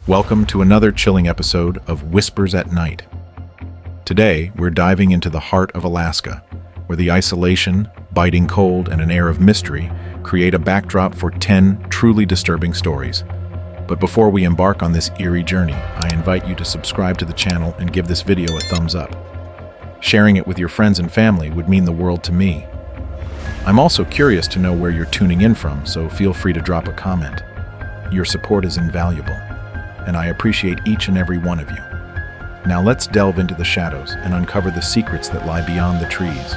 Welcome to another chilling episode of Whispers at Night. Today, we're diving into the heart of Alaska, where the isolation, biting cold, and an air of mystery create a backdrop for 10 truly disturbing stories. But before we embark on this eerie journey, I invite you to subscribe to the channel and give this video a thumbs up. Sharing it with your friends and family would mean the world to me. I'm also curious to know where you're tuning in from, so feel free to drop a comment. Your support is invaluable, and I appreciate each and every one of you. Now let's delve into the shadows and uncover the secrets that lie beyond the trees.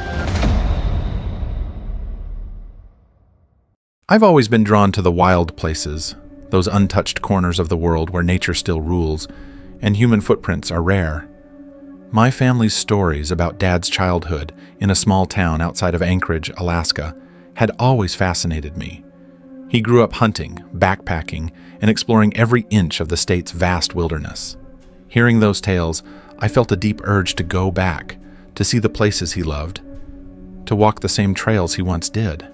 I've always been drawn to the wild places, those untouched corners of the world where nature still rules, and human footprints are rare. My family's stories about Dad's childhood in a small town outside of Anchorage, Alaska, had always fascinated me. He grew up hunting, backpacking, and exploring every inch of the state's vast wilderness. Hearing those tales, I felt a deep urge to go back, to see the places he loved, to walk the same trails he once did.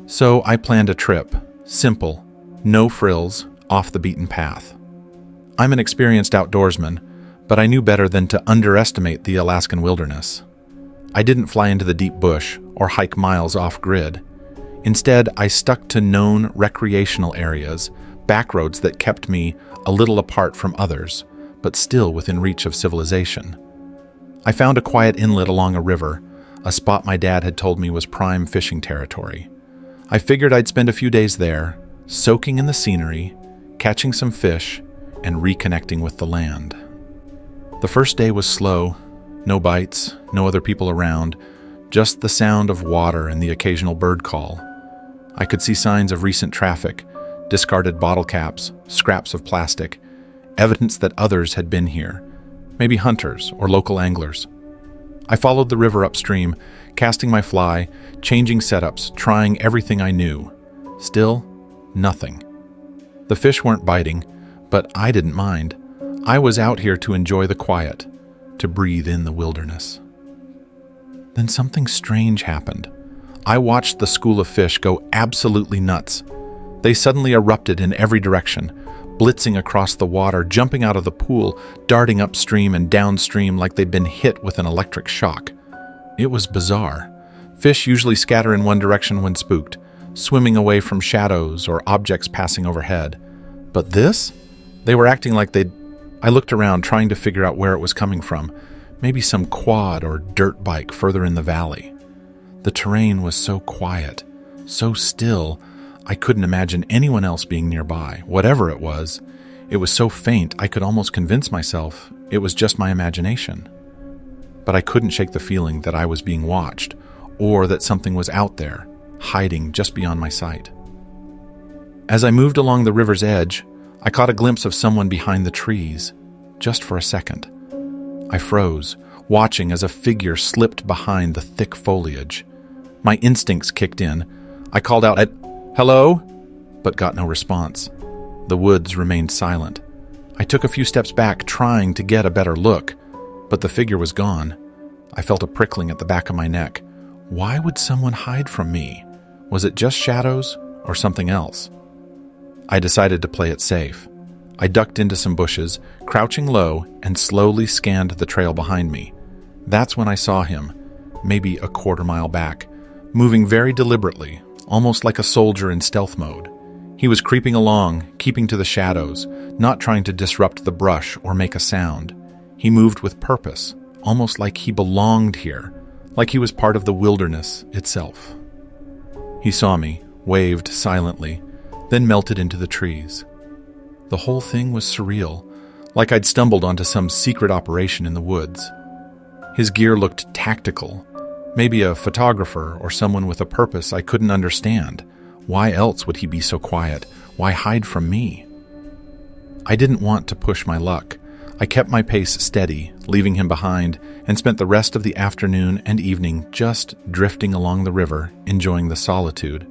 So I planned a trip, simple, no frills, off the beaten path. I'm an experienced outdoorsman, but I knew better than to underestimate the Alaskan wilderness. I didn't fly into the deep bush or hike miles off-grid. Instead, I stuck to known recreational areas, backroads that kept me a little apart from others, but still within reach of civilization. I found a quiet inlet along a river, a spot my dad had told me was prime fishing territory. I figured I'd spend a few days there, soaking in the scenery, catching some fish, and reconnecting with the land. The first day was slow, no bites, no other people around, just the sound of water and the occasional bird call. I could see signs of recent traffic, discarded bottle caps, scraps of plastic, evidence that others had been here, maybe hunters or local anglers. I followed the river upstream, casting my fly, changing setups, trying everything I knew. Still, nothing. The fish weren't biting, but I didn't mind. I was out here to enjoy the quiet, to breathe in the wilderness. Then something strange happened. I watched the school of fish go absolutely nuts. They suddenly erupted in every direction, blitzing across the water, jumping out of the pool, darting upstream and downstream like they'd been hit with an electric shock. It was bizarre. Fish usually scatter in one direction when spooked, swimming away from shadows or objects passing overhead. But this? They were acting like they'd... I looked around, trying to figure out where it was coming from. Maybe some quad or dirt bike further in the valley. The terrain was so quiet, so still, I couldn't imagine anyone else being nearby. Whatever it was so faint I could almost convince myself it was just my imagination. But I couldn't shake the feeling that I was being watched, or that something was out there, hiding just beyond my sight. As I moved along the river's edge, I caught a glimpse of someone behind the trees, just for a second. I froze, watching as a figure slipped behind the thick foliage. My instincts kicked in. I called out, "Hello?" but got no response. The woods remained silent. I took a few steps back, trying to get a better look, but the figure was gone. I felt a prickling at the back of my neck. Why would someone hide from me? Was it just shadows or something else? I decided to play it safe. I ducked into some bushes, crouching low, and slowly scanned the trail behind me. That's when I saw him, maybe a quarter-mile back, moving very deliberately, almost like a soldier in stealth mode. He was creeping along, keeping to the shadows, not trying to disrupt the brush or make a sound. He moved with purpose, almost like he belonged here, like he was part of the wilderness itself. He saw me, waved silently, then melted into the trees. The whole thing was surreal, like I'd stumbled onto some secret operation in the woods. His gear looked tactical, maybe a photographer or someone with a purpose I couldn't understand. Why else would he be so quiet? Why hide from me? I didn't want to push my luck. I kept my pace steady, leaving him behind, and spent the rest of the afternoon and evening just drifting along the river, enjoying the solitude.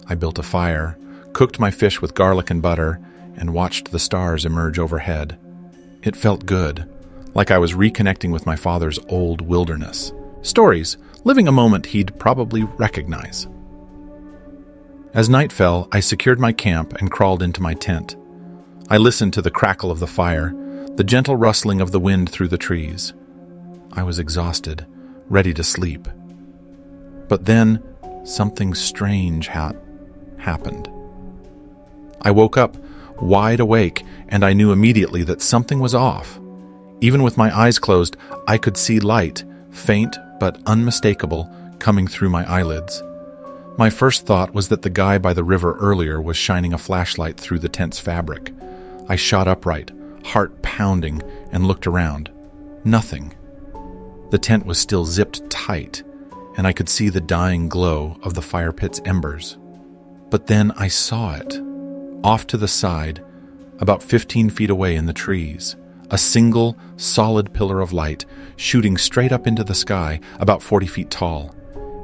I built a fire, cooked my fish with garlic and butter, and watched the stars emerge overhead. It felt good, like I was reconnecting with my father's old wilderness. Stories, living a moment he'd probably recognize. As night fell, I secured my camp and crawled into my tent. I listened to the crackle of the fire, the gentle rustling of the wind through the trees. I was exhausted, ready to sleep. But then, something strange happened. I woke up, wide awake, and I knew immediately that something was off. Even with my eyes closed, I could see light, faint but unmistakable, coming through my eyelids. My first thought was that the guy by the river earlier was shining a flashlight through the tent's fabric. I shot upright, heart pounding, and looked around. Nothing. The tent was still zipped tight, and I could see the dying glow of the fire pit's embers. But then I saw it. Off to the side, about 15 feet away in the trees, a single, solid pillar of light shooting straight up into the sky, about 40 feet tall.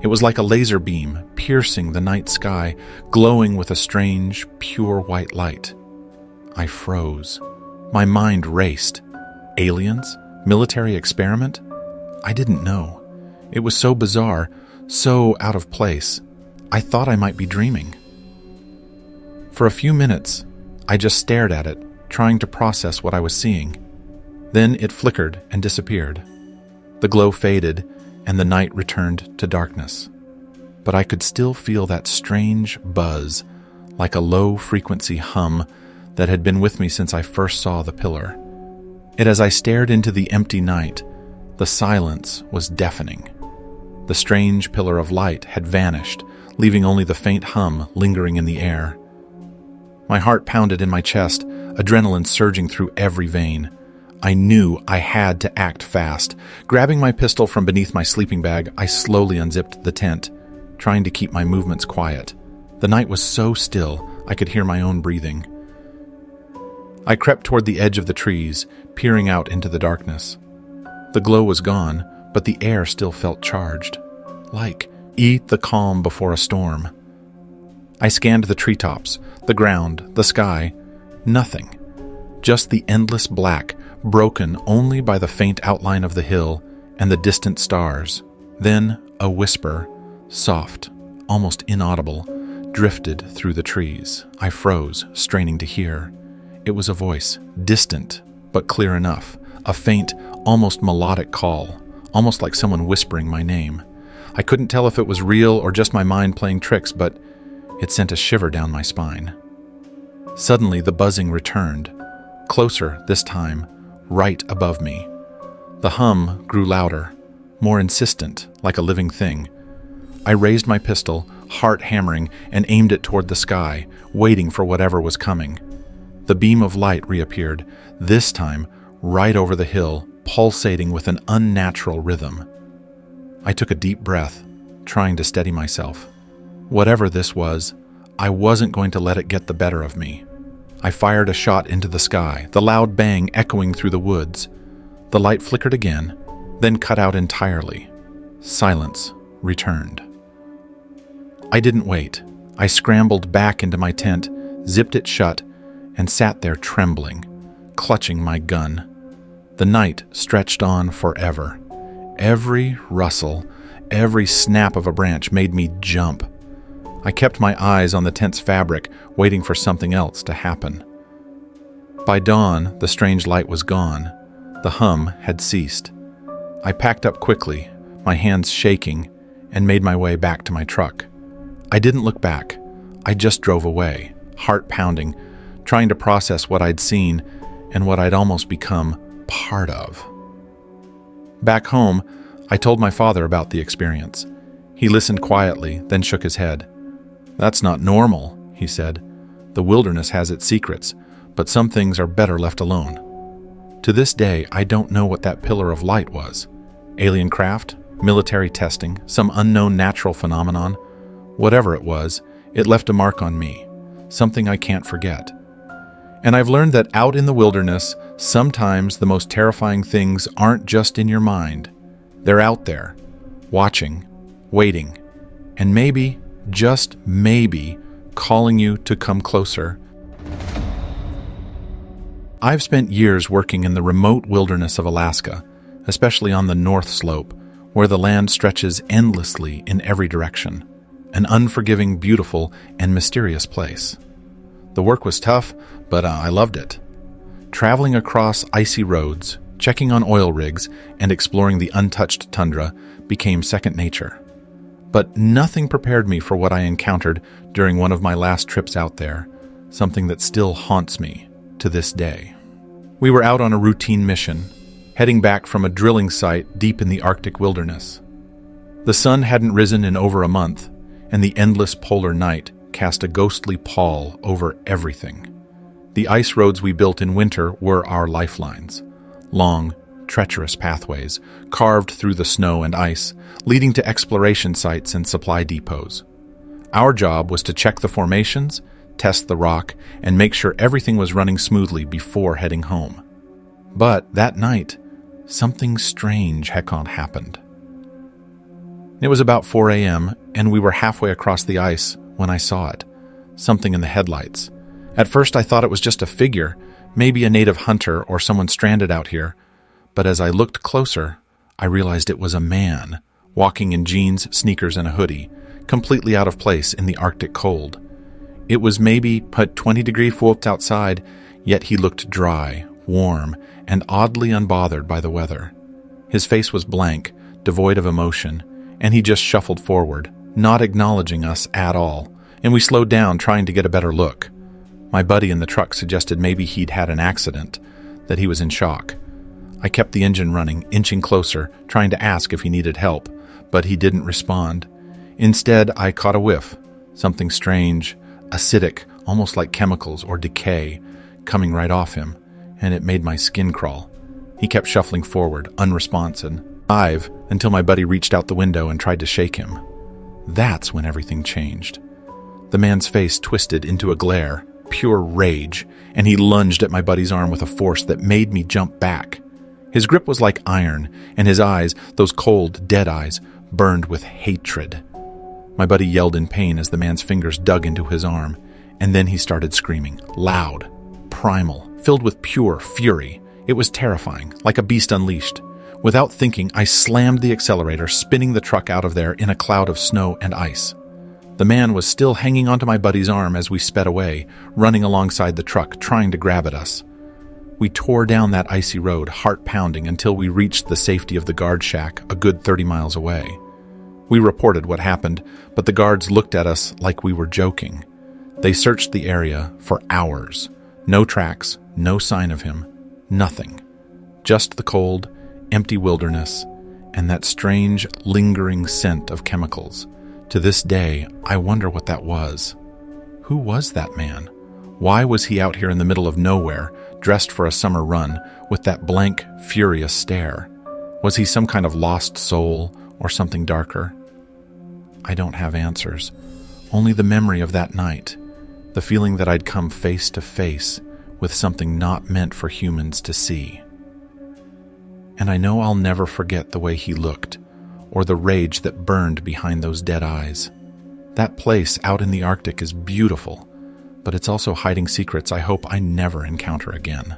It was like a laser beam piercing the night sky, glowing with a strange, pure white light. I froze. My mind raced. Aliens? Military experiment? I didn't know. It was so bizarre, so out of place. I thought I might be dreaming. For a few minutes, I just stared at it, trying to process what I was seeing. Then it flickered and disappeared. The glow faded, and the night returned to darkness. But I could still feel that strange buzz, like a low-frequency hum that had been with me since I first saw the pillar. And as I stared into the empty night, the silence was deafening. The strange pillar of light had vanished, leaving only the faint hum lingering in the air. My heart pounded in my chest, adrenaline surging through every vein. I knew I had to act fast. Grabbing my pistol from beneath my sleeping bag, I slowly unzipped the tent, trying to keep my movements quiet. The night was so still, I could hear my own breathing. I crept toward the edge of the trees, peering out into the darkness. The glow was gone, but the air still felt charged. Like, eat the calm before a storm. I scanned the treetops, the ground, the sky. Nothing. Just the endless black, broken only by the faint outline of the hill and the distant stars. Then a whisper, soft, almost inaudible, drifted through the trees. I froze, straining to hear. It was a voice, distant but clear enough, a faint, almost melodic call, almost like someone whispering my name. I couldn't tell if it was real or just my mind playing tricks, but it sent a shiver down my spine. Suddenly the buzzing returned, closer this time, right above me. The hum grew louder, more insistent, like a living thing. I raised my pistol, heart hammering, and aimed it toward the sky, waiting for whatever was coming. The beam of light reappeared, this time right over the hill, pulsating with an unnatural rhythm. I took a deep breath, trying to steady myself. Whatever this was, I wasn't going to let it get the better of me. I fired a shot into the sky, the loud bang echoing through the woods. The light flickered again, then cut out entirely. Silence returned. I didn't wait. I scrambled back into my tent, zipped it shut, and sat there trembling, clutching my gun. The night stretched on forever. Every rustle, every snap of a branch made me jump. I kept my eyes on the tent's fabric, waiting for something else to happen. By dawn, the strange light was gone. The hum had ceased. I packed up quickly, my hands shaking, and made my way back to my truck. I didn't look back. I just drove away, heart pounding, trying to process what I'd seen and what I'd almost become part of. Back home, I told my father about the experience. He listened quietly, then shook his head. "That's not normal," he said. "The wilderness has its secrets, but some things are better left alone." To this day, I don't know what that pillar of light was. Alien craft, military testing, some unknown natural phenomenon. Whatever it was, it left a mark on me, something I can't forget. And I've learned that out in the wilderness, sometimes the most terrifying things aren't just in your mind. They're out there, watching, waiting, and maybe, just maybe, calling you to come closer. I've spent years working in the remote wilderness of Alaska, especially on the North Slope, where the land stretches endlessly in every direction. An unforgiving, beautiful, and mysterious place. The work was tough, but I loved it. Traveling across icy roads, checking on oil rigs, and exploring the untouched tundra became second nature. But nothing prepared me for what I encountered during one of my last trips out there, something that still haunts me to this day. We were out on a routine mission, heading back from a drilling site deep in the Arctic wilderness. The sun hadn't risen in over a month, and the endless polar night cast a ghostly pall over everything. The ice roads we built in winter were our lifelines. Long, treacherous pathways, carved through the snow and ice, leading to exploration sites and supply depots. Our job was to check the formations, test the rock, and make sure everything was running smoothly before heading home. But that night, something strange happened. It was about 4 a.m., and we were halfway across the ice when I saw it, something in the headlights. At first I thought it was just a figure, maybe a native hunter or someone stranded out here, but as I looked closer, I realized it was a man, walking in jeans, sneakers, and a hoodie, completely out of place in the Arctic cold. It was maybe 20 degrees Fahrenheit outside, yet he looked dry, warm, and oddly unbothered by the weather. His face was blank, devoid of emotion, and he just shuffled forward, not acknowledging us at all, and we slowed down trying to get a better look. My buddy in the truck suggested maybe he'd had an accident, that he was in shock. I kept the engine running, inching closer, trying to ask if he needed help, but he didn't respond. Instead, I caught a whiff, something strange, acidic, almost like chemicals or decay, coming right off him, and it made my skin crawl. He kept shuffling forward, unresponsive, until my buddy reached out the window and tried to shake him. That's when everything changed. The man's face twisted into a glare, pure rage, and he lunged at my buddy's arm with a force that made me jump back. His grip was like iron, and his eyes, those cold, dead eyes, burned with hatred. My buddy yelled in pain as the man's fingers dug into his arm, and then he started screaming, loud, primal, filled with pure fury. It was terrifying, like a beast unleashed. Without thinking, I slammed the accelerator, spinning the truck out of there in a cloud of snow and ice. The man was still hanging onto my buddy's arm as we sped away, running alongside the truck, trying to grab at us. We tore down that icy road, heart pounding, until we reached the safety of the guard shack a good 30 miles away. We reported what happened, but the guards looked at us like we were joking. They searched the area for hours. No tracks, no sign of him, nothing. Just the cold, empty wilderness, and that strange, lingering scent of chemicals. To this day, I wonder what that was. Who was that man? Why was he out here in the middle of nowhere, dressed for a summer run, with that blank, furious stare? Was he some kind of lost soul, or something darker? I don't have answers. Only the memory of that night, the feeling that I'd come face to face with something not meant for humans to see. And I know I'll never forget the way he looked, or the rage that burned behind those dead eyes. That place out in the Arctic is beautiful, but it's also hiding secrets I hope I never encounter again.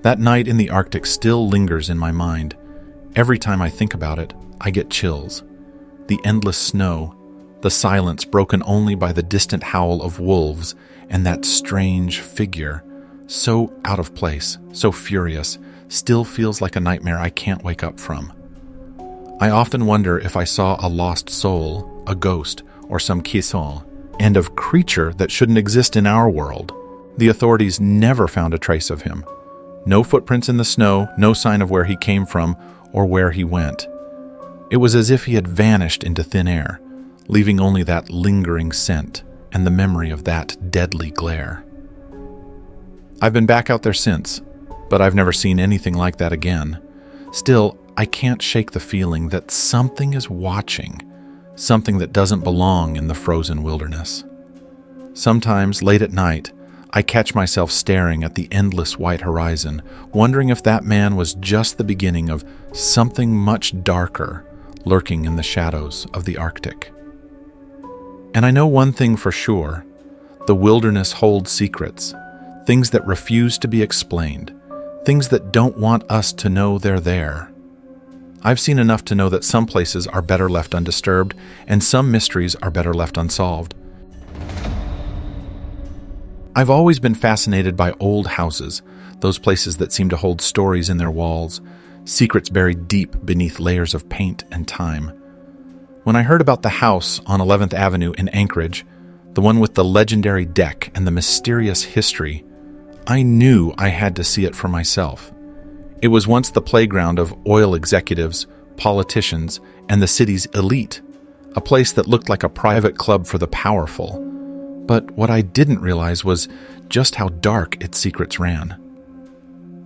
That night in the Arctic still lingers in my mind. Every time I think about it, I get chills. The endless snow, the silence broken only by the distant howl of wolves, and that strange figure, so out of place, so furious, still feels like a nightmare I can't wake up from. I often wonder if I saw a lost soul, a ghost, or some kisson, and of creature that shouldn't exist in our world. The authorities never found a trace of him. No footprints in the snow, no sign of where he came from or where he went. It was as if he had vanished into thin air, leaving only that lingering scent and the memory of that deadly glare. I've been back out there since, but I've never seen anything like that again. Still, I can't shake the feeling that something is watching, something that doesn't belong in the frozen wilderness. Sometimes, late at night, I catch myself staring at the endless white horizon, wondering if that man was just the beginning of something much darker lurking in the shadows of the Arctic. And I know one thing for sure: the wilderness holds secrets, things that refuse to be explained, things that don't want us to know they're there. I've seen enough to know that some places are better left undisturbed, and some mysteries are better left unsolved. I've always been fascinated by old houses, those places that seem to hold stories in their walls, secrets buried deep beneath layers of paint and time. When I heard about the house on 11th Avenue in Anchorage, the one with the legendary deck and the mysterious history, I knew I had to see it for myself. It was once the playground of oil executives, politicians, and the city's elite, a place that looked like a private club for the powerful. But what I didn't realize was just how dark its secrets ran.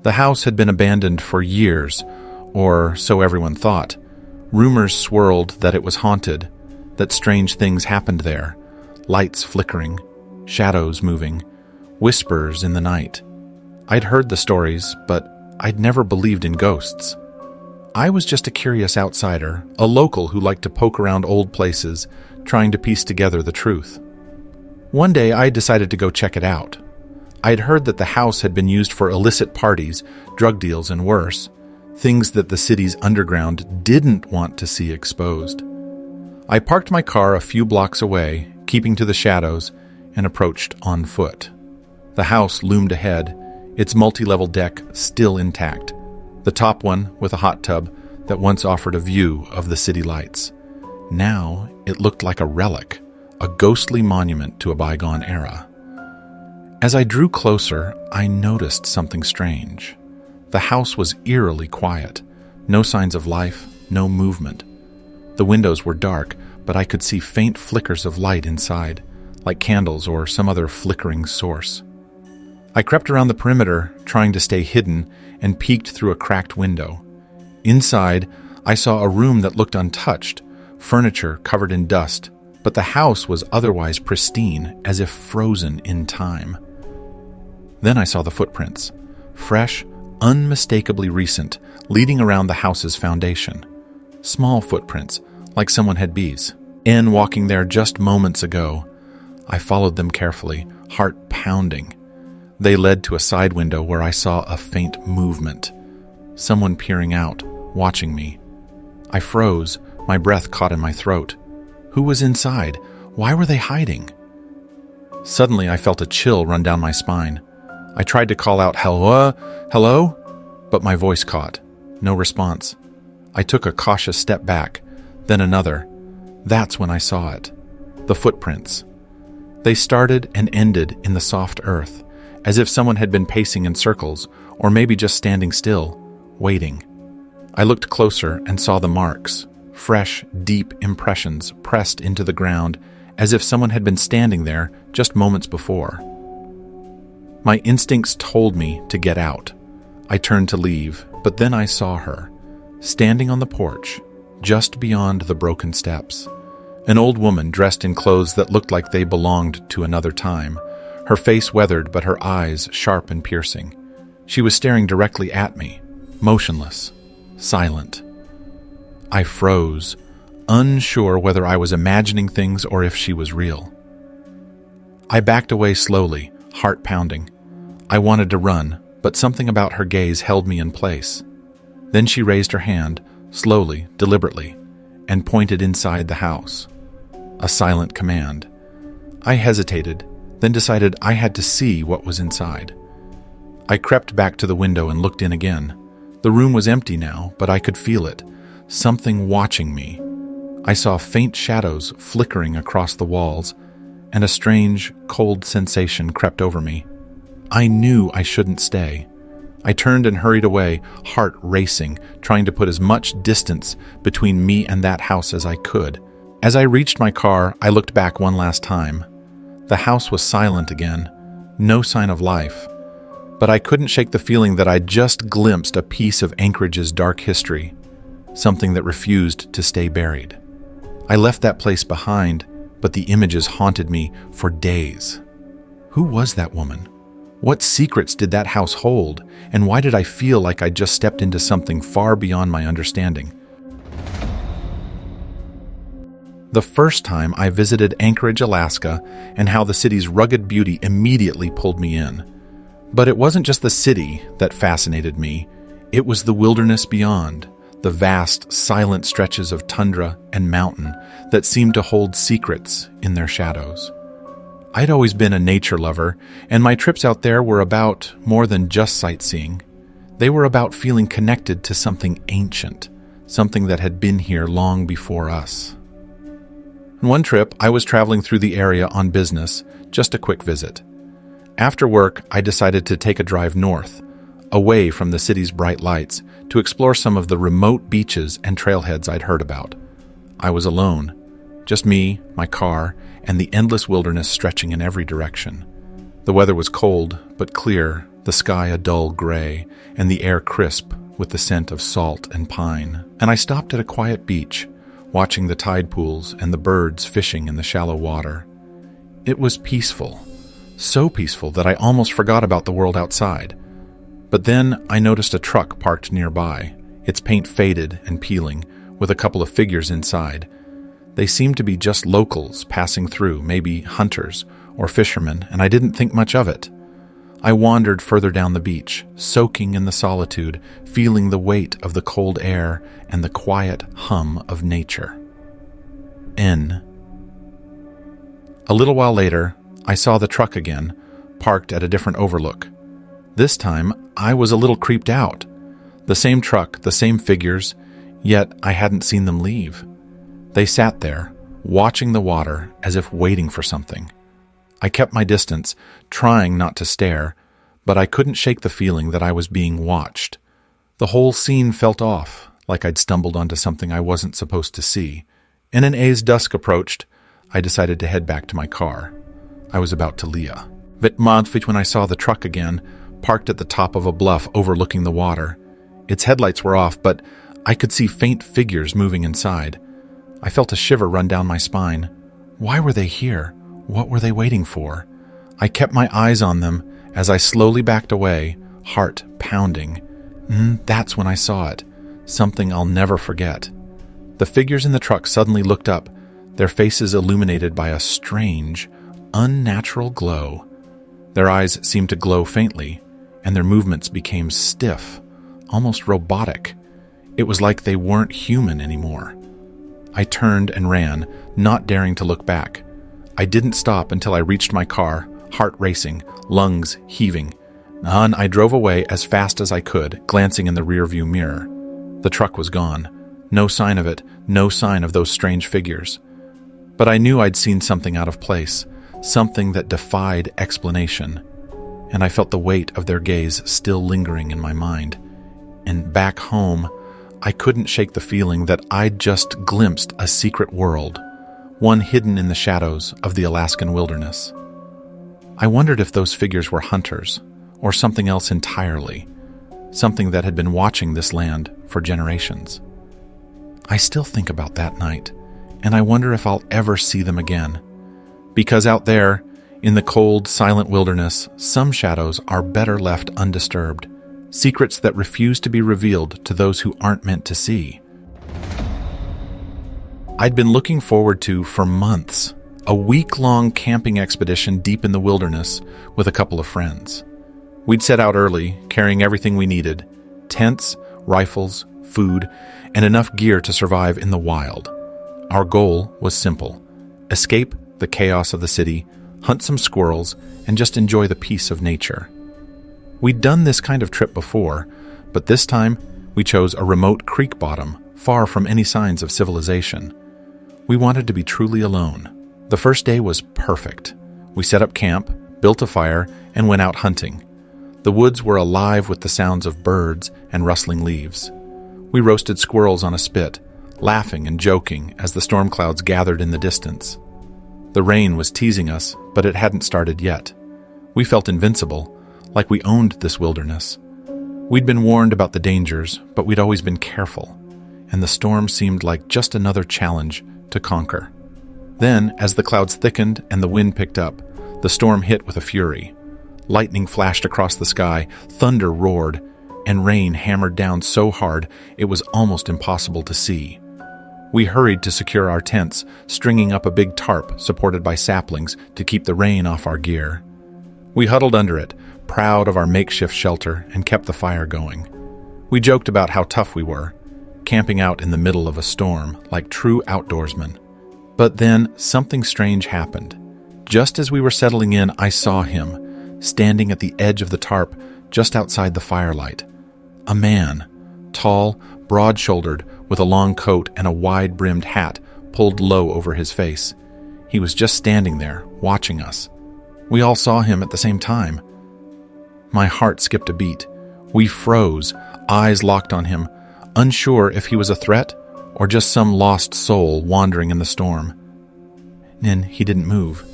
The house had been abandoned for years, or so everyone thought. Rumors swirled that it was haunted, that strange things happened there, lights flickering, shadows moving, whispers in the night. I'd heard the stories, but I'd never believed in ghosts. I was just a curious outsider, a local who liked to poke around old places, trying to piece together the truth. One day I decided to go check it out. I'd heard that the house had been used for illicit parties, drug deals, and worse, things that the city's underground didn't want to see exposed. I parked my car a few blocks away, keeping to the shadows, and approached on foot. The house loomed ahead, its multi-level deck still intact, the top one with a hot tub that once offered a view of the city lights. Now it looked like a relic, a ghostly monument to a bygone era. As I drew closer, I noticed something strange. The house was eerily quiet, no signs of life, no movement. The windows were dark, but I could see faint flickers of light inside, like candles or some other flickering source. I crept around the perimeter, trying to stay hidden, and peeked through a cracked window. Inside, I saw a room that looked untouched, furniture covered in dust, but the house was otherwise pristine, as if frozen in time. Then I saw the footprints, fresh, unmistakably recent, leading around the house's foundation. Small footprints, like someone had been walking there just moments ago. I followed them carefully, heart pounding. They led to a side window where I saw a faint movement. Someone peering out, watching me. I froze, my breath caught in my throat. Who was inside? Why were they hiding? Suddenly I felt a chill run down my spine. I tried to call out, hello? But my voice caught. No response. I took a cautious step back, then another. That's when I saw it. The footprints. They started and ended in the soft earth, as if someone had been pacing in circles, or maybe just standing still, waiting. I looked closer and saw the marks, fresh, deep impressions pressed into the ground, as if someone had been standing there just moments before. My instincts told me to get out. I turned to leave, but then I saw her, standing on the porch, just beyond the broken steps. An old woman dressed in clothes that looked like they belonged to another time, her face weathered but her eyes sharp and piercing. She was staring directly at me, motionless, silent. I froze, unsure whether I was imagining things or if she was real. I backed away slowly, heart pounding. I wanted to run, but something about her gaze held me in place. Then she raised her hand, slowly, deliberately, and pointed inside the house. A silent command. I hesitated, then decided I had to see what was inside. I crept back to the window and looked in again. The room was empty now, but I could feel it. Something watching me. I saw faint shadows flickering across the walls, and a strange, cold sensation crept over me. I knew I shouldn't stay. I turned and hurried away, heart racing, trying to put as much distance between me and that house as I could. As I reached my car, I looked back one last time. The house was silent again, no sign of life. But I couldn't shake the feeling that I'd just glimpsed a piece of Anchorage's dark history, something that refused to stay buried. I left that place behind, but the images haunted me for days. Who was that woman? What secrets did that house hold, and why did I feel like I'd just stepped into something far beyond my understanding? The first time I visited Anchorage, Alaska, and how the city's rugged beauty immediately pulled me in. But it wasn't just the city that fascinated me, it was the wilderness beyond, the vast, silent stretches of tundra and mountain that seemed to hold secrets in their shadows. I'd always been a nature lover, and my trips out there were about more than just sightseeing. They were about feeling connected to something ancient, something that had been here long before us. On one trip, I was traveling through the area on business, just a quick visit. After work, I decided to take a drive north, away from the city's bright lights, to explore some of the remote beaches and trailheads I'd heard about. I was alone, just me, my car, and the endless wilderness stretching in every direction. The weather was cold, but clear, the sky a dull gray, and the air crisp with the scent of salt and pine. And I stopped at a quiet beach, watching the tide pools and the birds fishing in the shallow water. It was peaceful, so peaceful that I almost forgot about the world outside. But then I noticed a truck parked nearby, its paint faded and peeling, with a couple of figures inside. They seemed to be just locals passing through, maybe hunters or fishermen, and I didn't think much of it. I wandered further down the beach, soaking in the solitude, feeling the weight of the cold air and the quiet hum of nature. A little while later, I saw the truck again, parked at a different overlook. This time, I was a little creeped out. The same truck, the same figures, yet I hadn't seen them leave. They sat there, watching the water as if waiting for something. I kept my distance, trying not to stare, but I couldn't shake the feeling that I was being watched. The whole scene felt off, like I'd stumbled onto something I wasn't supposed to see. And as dusk approached, I decided to head back to my car. I was about to leave. When I saw the truck again, parked at the top of a bluff overlooking the water. Its headlights were off, but I could see faint figures moving inside. I felt a shiver run down my spine. Why were they here? What were they waiting for? I kept my eyes on them as I slowly backed away, heart pounding. That's when I saw it. Something I'll never forget. The figures in the truck suddenly looked up, their faces illuminated by a strange, unnatural glow. Their eyes seemed to glow faintly, and their movements became stiff, almost robotic. It was like they weren't human anymore. I turned and ran, not daring to look back. I didn't stop until I reached my car, heart racing, lungs heaving. I drove away as fast as I could, glancing in the rearview mirror. The truck was gone. No sign of it, no sign of those strange figures. But I knew I'd seen something out of place, something that defied explanation. And I felt the weight of their gaze still lingering in my mind. And back home, I couldn't shake the feeling that I'd just glimpsed a secret world, one hidden in the shadows of the Alaskan wilderness. I wondered if those figures were hunters, or something else entirely, something that had been watching this land for generations. I still think about that night, and I wonder if I'll ever see them again. Because out there, in the cold, silent wilderness, some shadows are better left undisturbed, secrets that refuse to be revealed to those who aren't meant to see. I'd been looking forward to, for months, a week-long camping expedition deep in the wilderness with a couple of friends. We'd set out early, carrying everything we needed: tents, rifles, food, and enough gear to survive in the wild. Our goal was simple: escape the chaos of the city, hunt some squirrels, and just enjoy the peace of nature. We'd done this kind of trip before, but this time we chose a remote creek bottom, far from any signs of civilization. We wanted to be truly alone. The first day was perfect. We set up camp, built a fire, and went out hunting. The woods were alive with the sounds of birds and rustling leaves. We roasted squirrels on a spit, laughing and joking as the storm clouds gathered in the distance. The rain was teasing us, but it hadn't started yet. We felt invincible, like we owned this wilderness. We'd been warned about the dangers, but we'd always been careful, and the storm seemed like just another challenge to conquer. Then, as the clouds thickened and the wind picked up, the storm hit with a fury. Lightning flashed across the sky, thunder roared, and rain hammered down so hard it was almost impossible to see. We hurried to secure our tents, stringing up a big tarp supported by saplings to keep the rain off our gear. We huddled under it, proud of our makeshift shelter, and kept the fire going. We joked about how tough we were, camping out in the middle of a storm like true outdoorsmen. But then something strange happened. Just as we were settling in, I saw him, standing at the edge of the tarp just outside the firelight. A man, tall, broad-shouldered, with a long coat and a wide-brimmed hat pulled low over his face. He was just standing there, watching us. We all saw him at the same time. My heart skipped a beat. We froze, eyes locked on him, unsure if he was a threat or just some lost soul wandering in the storm. Then he didn't move,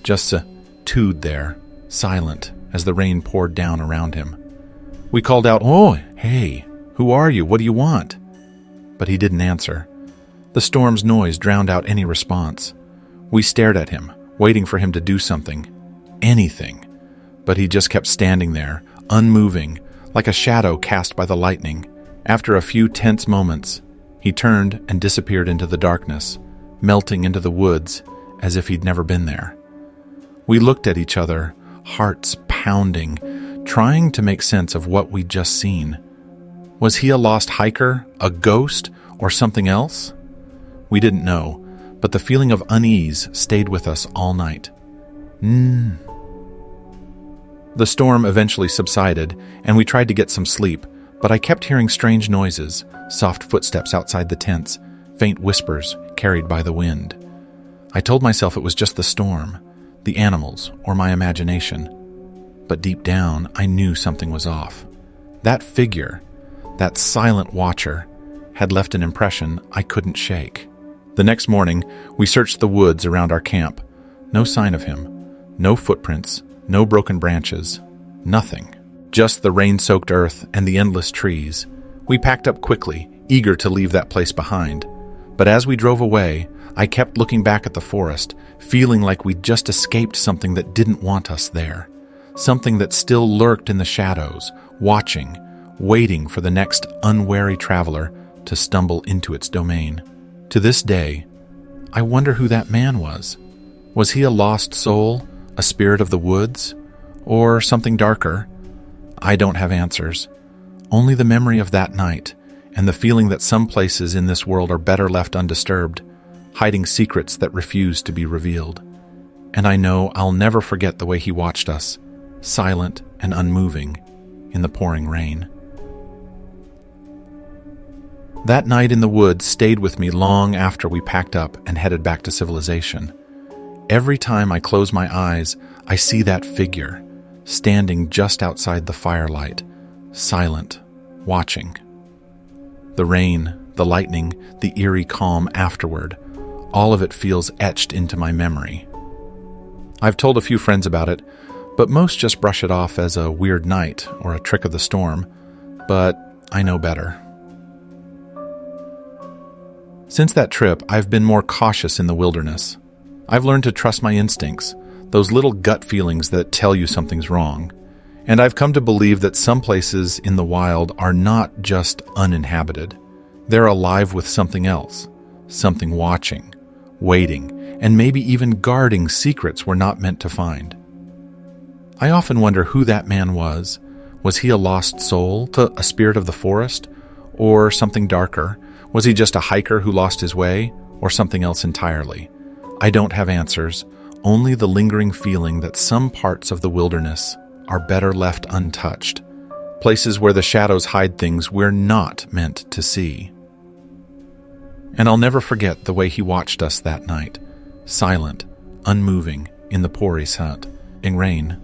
just stood there, silent, as the rain poured down around him. We called out, "Oh, hey, who are you? What do you want?" But he didn't answer. The storm's noise drowned out any response. We stared at him, waiting for him to do something. Anything. But he just kept standing there, unmoving, like a shadow cast by the lightning. After a few tense moments, he turned and disappeared into the darkness, melting into the woods as if he'd never been there. We looked at each other, hearts pounding, trying to make sense of what we'd just seen. Was he a lost hiker, a ghost, or something else? We didn't know, but the feeling of unease stayed with us all night. The storm eventually subsided, and we tried to get some sleep, but I kept hearing strange noises, soft footsteps outside the tents, faint whispers carried by the wind. I told myself it was just the storm, the animals, or my imagination. But deep down, I knew something was off. That figure, that silent watcher, had left an impression I couldn't shake. The next morning, we searched the woods around our camp. No sign of him. No footprints. No broken branches. Nothing. Just the rain-soaked earth and the endless trees. We packed up quickly, eager to leave that place behind. But as we drove away, I kept looking back at the forest, feeling like we'd just escaped something that didn't want us there. Something that still lurked in the shadows, watching, waiting for the next unwary traveler to stumble into its domain. To this day, I wonder who that man was. Was he a lost soul, a spirit of the woods, or something darker? I don't have answers. Only the memory of that night, and the feeling that some places in this world are better left undisturbed, hiding secrets that refuse to be revealed. And I know I'll never forget the way he watched us, silent and unmoving, in the pouring rain. That night in the woods stayed with me long after we packed up and headed back to civilization. Every time I close my eyes, I see that figure, standing just outside the firelight, silent, watching. The rain, the lightning, the eerie calm afterward, all of it feels etched into my memory. I've told a few friends about it, but most just brush it off as a weird night or a trick of the storm, but I know better. Since that trip, I've been more cautious in the wilderness. I've learned to trust my instincts, those little gut feelings that tell you something's wrong. And I've come to believe that some places in the wild are not just uninhabited. They're alive with something else, something watching, waiting, and maybe even guarding secrets we're not meant to find. I often wonder who that man was. Was he a lost soul, a spirit of the forest, or something darker? Was he just a hiker who lost his way, or something else entirely? I don't have answers, only the lingering feeling that some parts of the wilderness are better left untouched, places where the shadows hide things we're not meant to see. And I'll never forget the way he watched us that night, silent, unmoving, in the pouring sun, in rain,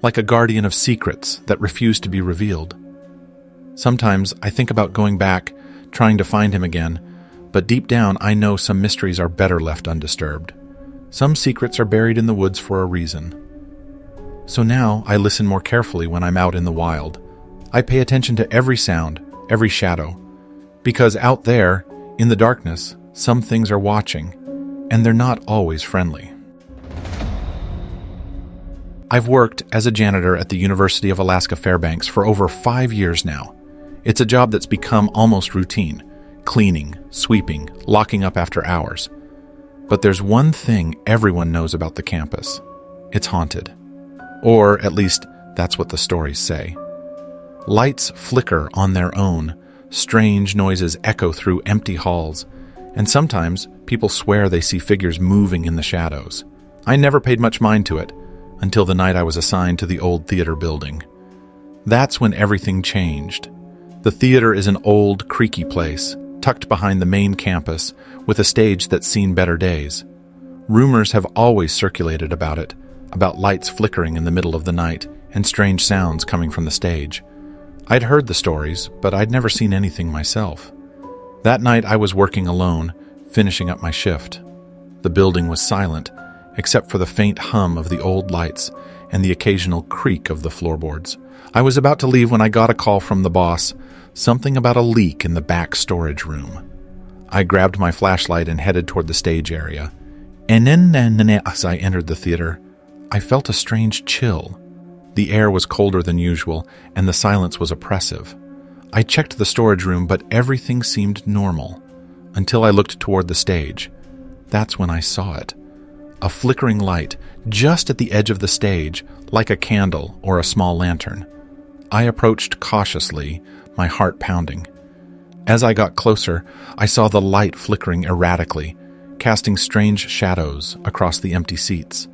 like a guardian of secrets that refuse to be revealed. Sometimes I think about going back, trying to find him again, but deep down I know some mysteries are better left undisturbed. Some secrets are buried in the woods for a reason. So now I listen more carefully when I'm out in the wild. I pay attention to every sound, every shadow, because out there, in the darkness, some things are watching, and they're not always friendly. I've worked as a janitor at the University of Alaska Fairbanks for over 5 years now. It's a job that's become almost routine, cleaning, sweeping, locking up after hours. But there's one thing everyone knows about the campus. It's haunted. Or at least, that's what the stories say. Lights flicker on their own, strange noises echo through empty halls, And sometimes people swear they see figures moving in the shadows. I never paid much mind to it until the night I was assigned to the old theater building. That's when everything changed. The theater is an old, creaky place, tucked behind the main campus, with a stage that's seen better days. Rumors have always circulated about it, about lights flickering in the middle of the night and strange sounds coming from the stage. I'd heard the stories, but I'd never seen anything myself. That night I was working alone, finishing up my shift. The building was silent, except for the faint hum of the old lights and the occasional creak of the floorboards. I was about to leave when I got a call from the boss, something about a leak in the back storage room. I grabbed my flashlight and headed toward the stage area. And then, as I entered the theater, I felt a strange chill. The air was colder than usual, and the silence was oppressive. I checked the storage room, but everything seemed normal, until I looked toward the stage. That's when I saw it. A flickering light, just at the edge of the stage, like a candle or a small lantern. I approached cautiously, my heart pounding. As I got closer, I saw the light flickering erratically, casting strange shadows across the empty seats.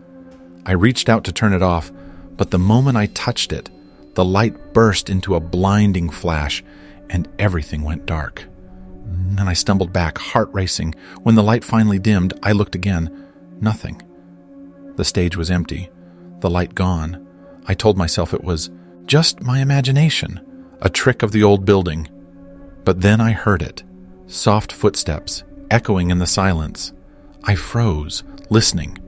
I reached out to turn it off, but the moment I touched it, the light burst into a blinding flash, and everything went dark. And I stumbled back, heart racing. When the light finally dimmed, I looked again. Nothing. The stage was empty, the light gone. I told myself it was just my imagination, a trick of the old building. But then I heard it, soft footsteps, echoing in the silence. I froze, listening.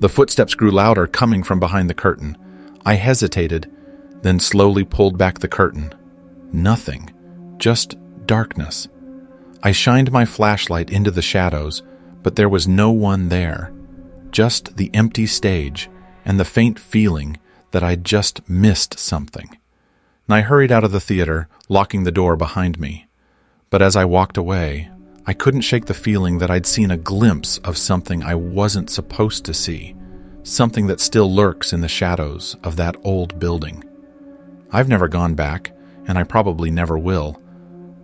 The footsteps grew louder, coming from behind the curtain. I hesitated, then slowly pulled back the curtain. Nothing, just darkness. I shined my flashlight into the shadows, but there was no one there. Just the empty stage and the faint feeling that I'd just missed something. And I hurried out of the theater, locking the door behind me. But as I walked away, I couldn't shake the feeling that I'd seen a glimpse of something I wasn't supposed to see, something that still lurks in the shadows of that old building. I've never gone back, and I probably never will.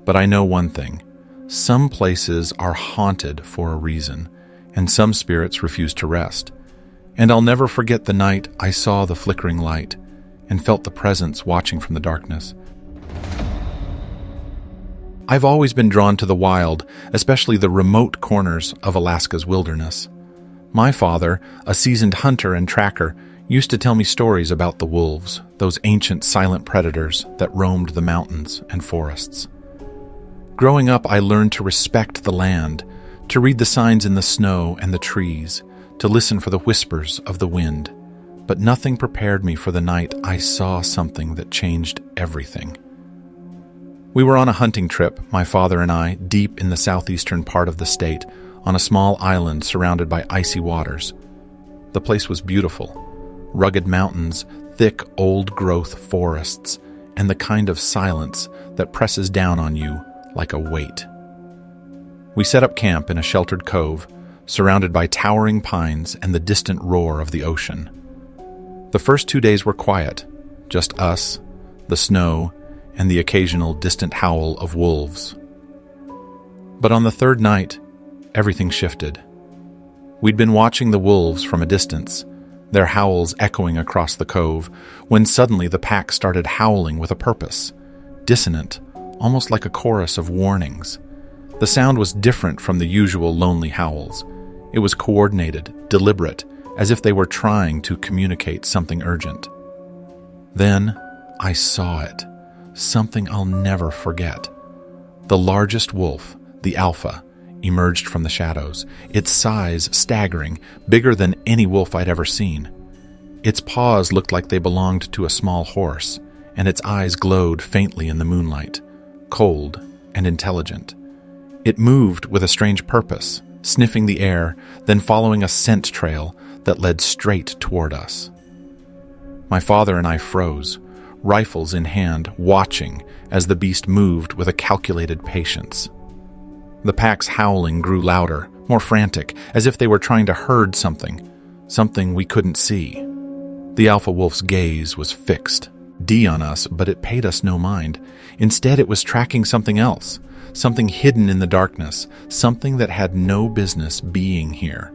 But I know one thing. Some places are haunted for a reason, and some spirits refuse to rest. And I'll never forget the night I saw the flickering light and felt the presence watching from the darkness. I've always been drawn to the wild, especially the remote corners of Alaska's wilderness. My father, a seasoned hunter and tracker, used to tell me stories about the wolves, those ancient silent predators that roamed the mountains and forests. Growing up, I learned to respect the land, to read the signs in the snow and the trees, to listen for the whispers of the wind. But nothing prepared me for the night I saw something that changed everything. We were on a hunting trip, my father and I, deep in the southeastern part of the state, on a small island surrounded by icy waters. The place was beautiful. Rugged mountains, thick old-growth forests, and the kind of silence that presses down on you like a weight. We set up camp in a sheltered cove, surrounded by towering pines and the distant roar of the ocean. The first 2 days were quiet, just us, the snow, and the occasional distant howl of wolves. But on the third night, everything shifted. We'd been watching the wolves from a distance, their howls echoing across the cove, when suddenly the pack started howling with a purpose, dissonant, almost like a chorus of warnings. The sound was different from the usual lonely howls. It was coordinated, deliberate, as if they were trying to communicate something urgent. Then I saw it. Something I'll never forget. The largest wolf, the alpha, emerged from the shadows, its size staggering, bigger than any wolf I'd ever seen. Its paws looked like they belonged to a small horse, and its eyes glowed faintly in the moonlight, cold and intelligent. It moved with a strange purpose, sniffing the air, then following a scent trail that led straight toward us. My father and I froze, rifles in hand, watching as the beast moved with a calculated patience. The pack's howling grew louder, more frantic, as if they were trying to herd something we couldn't see. The alpha wolf's gaze was fixed, D on us, but it paid us no mind. Instead, it was tracking something else, something hidden in the darkness, something that had no business being here.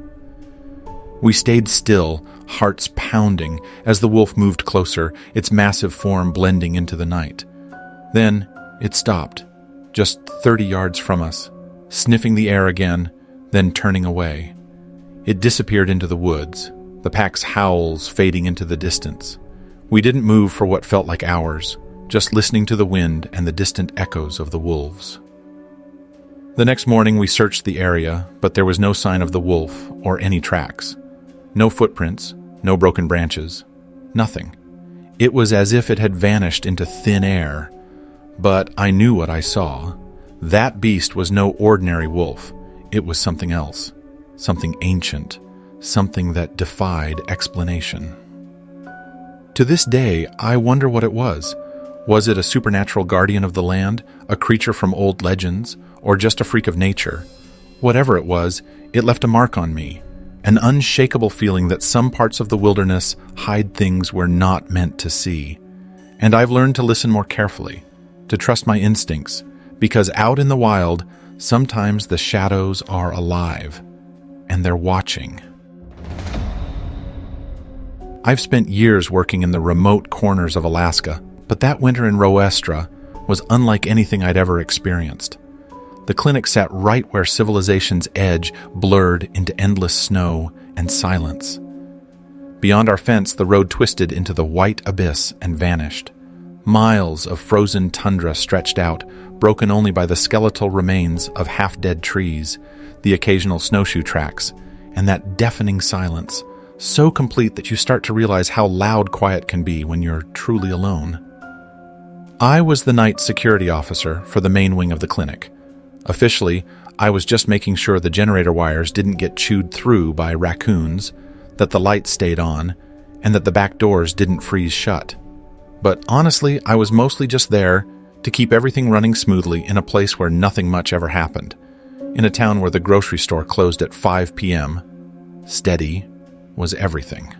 We stayed still, hearts pounding, as the wolf moved closer, its massive form blending into the night. Then it stopped, just 30 yards from us, sniffing the air again, then turning away. It disappeared into the woods, the pack's howls fading into the distance. We didn't move for what felt like hours, just listening to the wind and the distant echoes of the wolves. The next morning we searched the area, but there was no sign of the wolf or any tracks. No footprints, no broken branches, nothing. It was as if it had vanished into thin air. But I knew what I saw. That beast was no ordinary wolf. It was something else, something ancient, something that defied explanation. To this day, I wonder what it was. Was it a supernatural guardian of the land, a creature from old legends, or just a freak of nature? Whatever it was, it left a mark on me, an unshakable feeling that some parts of the wilderness hide things we're not meant to see. And I've learned to listen more carefully, to trust my instincts, because out in the wild, sometimes the shadows are alive, and they're watching. I've spent years working in the remote corners of Alaska, but that winter in Roestra was unlike anything I'd ever experienced. The clinic sat right where civilization's edge blurred into endless snow and silence. Beyond our fence, the road twisted into the white abyss and vanished. Miles of frozen tundra stretched out, broken only by the skeletal remains of half-dead trees, the occasional snowshoe tracks, and that deafening silence, so complete that you start to realize how loud quiet can be when you're truly alone. I was the night security officer for the main wing of the clinic. Officially, I was just making sure the generator wires didn't get chewed through by raccoons, that the lights stayed on, and that the back doors didn't freeze shut. But honestly, I was mostly just there to keep everything running smoothly in a place where nothing much ever happened. In a town where the grocery store closed at 5 p.m., steady was everything.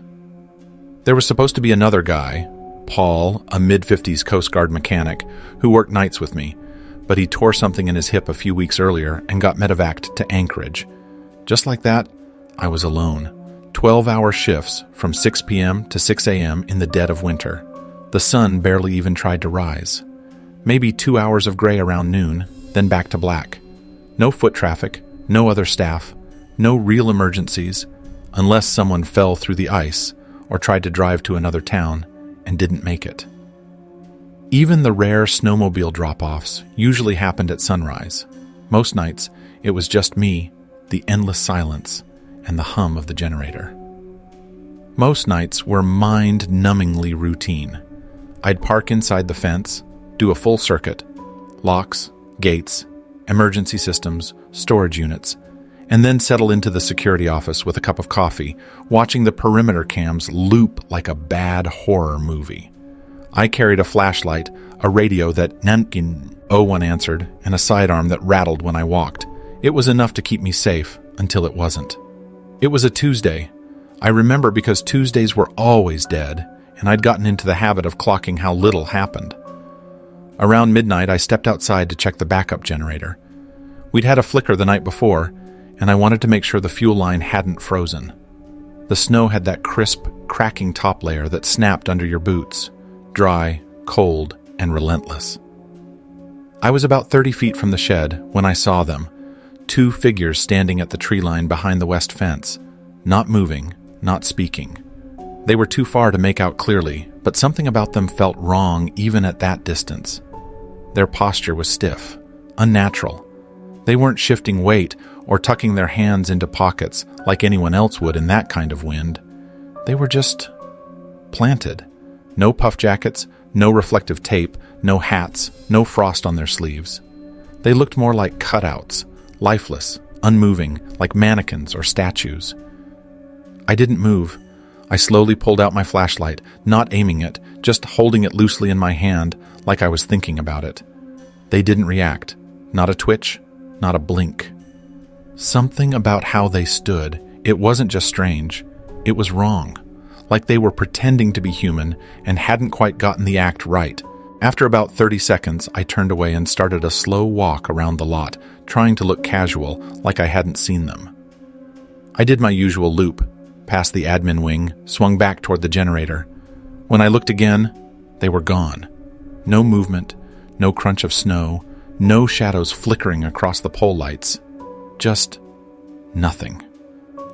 There was supposed to be another guy, Paul, a mid-50s Coast Guard mechanic, who worked nights with me, but he tore something in his hip a few weeks earlier and got medevaced to Anchorage. Just like that, I was alone. 12-hour shifts from 6 p.m. to 6 a.m. in the dead of winter. The sun barely even tried to rise. Maybe 2 hours of gray around noon, then back to black. No foot traffic, no other staff, no real emergencies, unless someone fell through the ice or tried to drive to another town and didn't make it. Even the rare snowmobile drop-offs usually happened at sunrise. Most nights, it was just me, the endless silence, and the hum of the generator. Most nights were mind-numbingly routine. I'd park inside the fence, do a full circuit, locks, gates, emergency systems, storage units, and then settle into the security office with a cup of coffee, watching the perimeter cams loop like a bad horror movie. I carried a flashlight, a radio that Nankin 01 answered, and a sidearm that rattled when I walked. It was enough to keep me safe until it wasn't. It was a Tuesday. I remember because Tuesdays were always dead, and I'd gotten into the habit of clocking how little happened. Around midnight, I stepped outside to check the backup generator. We'd had a flicker the night before, and I wanted to make sure the fuel line hadn't frozen. The snow had that crisp, cracking top layer that snapped under your boots, dry, cold, and relentless. I was about 30 feet from the shed when I saw them, 2 figures standing at the tree line behind the west fence, not moving, not speaking. They were too far to make out clearly, but something about them felt wrong even at that distance. Their posture was stiff, unnatural. They weren't shifting weight or tucking their hands into pockets like anyone else would in that kind of wind. They were just planted. No puff jackets, no reflective tape, no hats, no frost on their sleeves. They looked more like cutouts, lifeless, unmoving, like mannequins or statues. I didn't move. I slowly pulled out my flashlight, not aiming it, just holding it loosely in my hand like I was thinking about it. They didn't react. Not a twitch, not a blink. Something about how they stood, it wasn't just strange, it was wrong. like they were pretending to be human and hadn't quite gotten the act right. After about 30 seconds, I turned away and started a slow walk around the lot, trying to look casual, like I hadn't seen them. I did my usual loop, past the admin wing, swung back toward the generator. When I looked again, they were gone. No movement, no crunch of snow, no shadows flickering across the pole lights. Just nothing.